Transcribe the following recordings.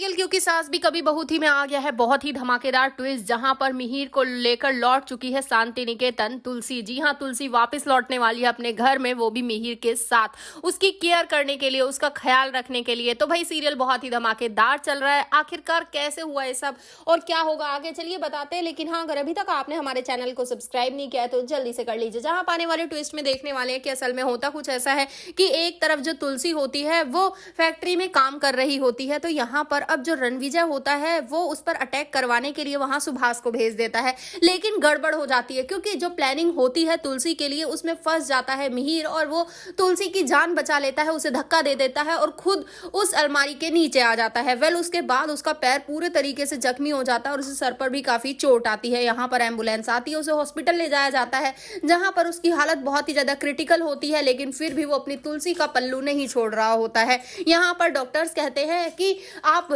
Serial क्योंकि सास भी कभी बहू थी में आ गया है बहुत ही धमाकेदार ट्विस्ट, जहां पर मिहिर को लेकर लौट चुकी है शांति निकेतन तुलसी। जी हां, तुलसी वापस लौटने वाली है अपने घर में, वो भी मिहिर के साथ, उसकी केयर करने के लिए, उसका ख्याल रखने के लिए। तो भाई सीरियल बहुत ही धमाकेदार चल रहा है। आखिरकार कैसे हुआ ये सब और क्या होगा आगे, चलिए बताते हैं। लेकिन हाँ, अगर अभी तक आपने हमारे चैनल को सब्सक्राइब नहीं किया है तो जल्दी से कर लीजिए। जहां पाने वाले ट्विस्ट में देखने वाले हैं कि असल में होता कुछ ऐसा है कि एक तरफ जो तुलसी होती है वो फैक्ट्री में काम कर रही होती है, तो यहाँ पर अब जो रणविजय होता है वो उस पर अटैक करवाने के लिए वहां सुभाष को भेज देता है। लेकिन गड़बड़ हो जाती है क्योंकि जो प्लानिंग होती है तुलसी के लिए उसमें फंस जाता है मिहिर, और वो तुलसी की जान बचा लेता है, उसे धक्का दे देता है और खुद उस अलमारी के नीचे आ जाता है। वेल, उसके बाद उसका पैर पूरे तरीके से जख्मी हो जाता है और उसे सर पर भी काफी चोट आती है। यहाँ पर एम्बुलेंस आती है, उसे हॉस्पिटल ले जाया जाता है जहां पर उसकी हालत बहुत ही ज्यादा क्रिटिकल होती है। लेकिन फिर भी वो अपनी तुलसी का पल्लू नहीं छोड़ रहा होता है। यहाँ पर डॉक्टर्स कहते हैं कि आप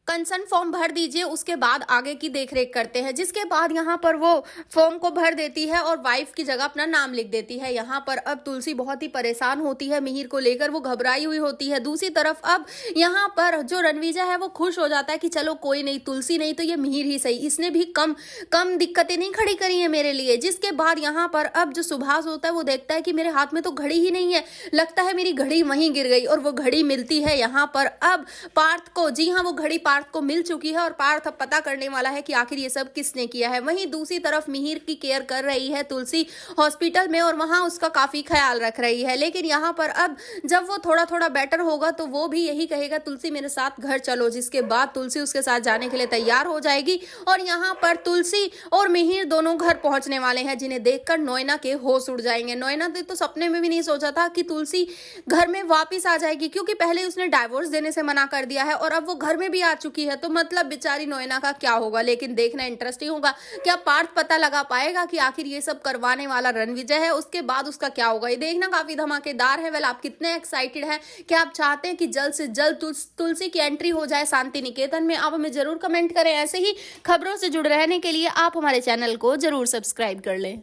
कंसर्न फॉर्म भर दीजिए, उसके बाद आगे की देखरेख करते हैं। जिसके बाद यहाँ पर वो फॉर्म को भर देती है और वाइफ की जगह अपना नाम लिख देती है। यहाँ पर अब तुलसी बहुत ही परेशान होती है मिहिर को लेकर, वो घबराई हुई होती है। दूसरी तरफ अब यहाँ पर जो रणविजय है वो खुश हो जाता है कि चलो कोई नहीं, तुलसी नहीं तो ये मिहिर ही सही, इसने भी कम दिक्कतें नहीं खड़ी करी है मेरे लिए। जिसके बाद यहाँ पर अब जो सुभाष होता है वो देखता है कि मेरे हाथ में तो घड़ी ही नहीं है, लगता है मेरी घड़ी वहीं गिर गई, और वो घड़ी मिलती है यहाँ पर अब पार्थ को। जी हाँ, वो घड़ी पार्थ को मिल चुकी है और पार्थ अब पता करने वाला है कि आखिर ये सब किसने किया है। वहीं दूसरी तरफ मिहिर की केयर कर रही है तुलसी हॉस्पिटल में और वहां उसका काफी ख्याल रख रही है। लेकिन यहाँ पर अब जब वो थोड़ा थोड़ा बेटर होगा तो वो भी यही कहेगा तुलसी मेरे साथ घर चलो। जिसके बाद तुलसी उसके साथ जाने के लिए तैयार हो जाएगी और यहाँ पर तुलसी और मिहिर दोनों घर पहुंचने वाले हैं, जिन्हें देखकर नोएना के होश उड़ जाएंगे। नोएना ने तो सपने में भी नहीं सोचा था कि तुलसी घर में वापस आ जाएगी, क्योंकि पहले उसने डाइवोर्स देने से मना कर दिया है और अब वो घर में भी आ चुकी है। तो मतलब बेचारी नोएना का क्या होगा। लेकिन देखना इंटरेस्टिंग होगा, क्या पार्थ पता लगा पाएगा कि आखिर ये सब करवाने वाला रणविजय है, उसके बाद उसका क्या होगा। ये देखना काफी धमाकेदार है। वेल, आप कितने एक्साइटेड हैं, क्या आप चाहते हैं कि जल्द से जल्द तुलसी की एंट्री हो जाए शांति निकेतन में? आप हमें जरूर कमेंट करें। ऐसे ही खबरों से जुड़े रहने के लिए आप हमारे चैनल को जरूर सब्सक्राइब कर लें।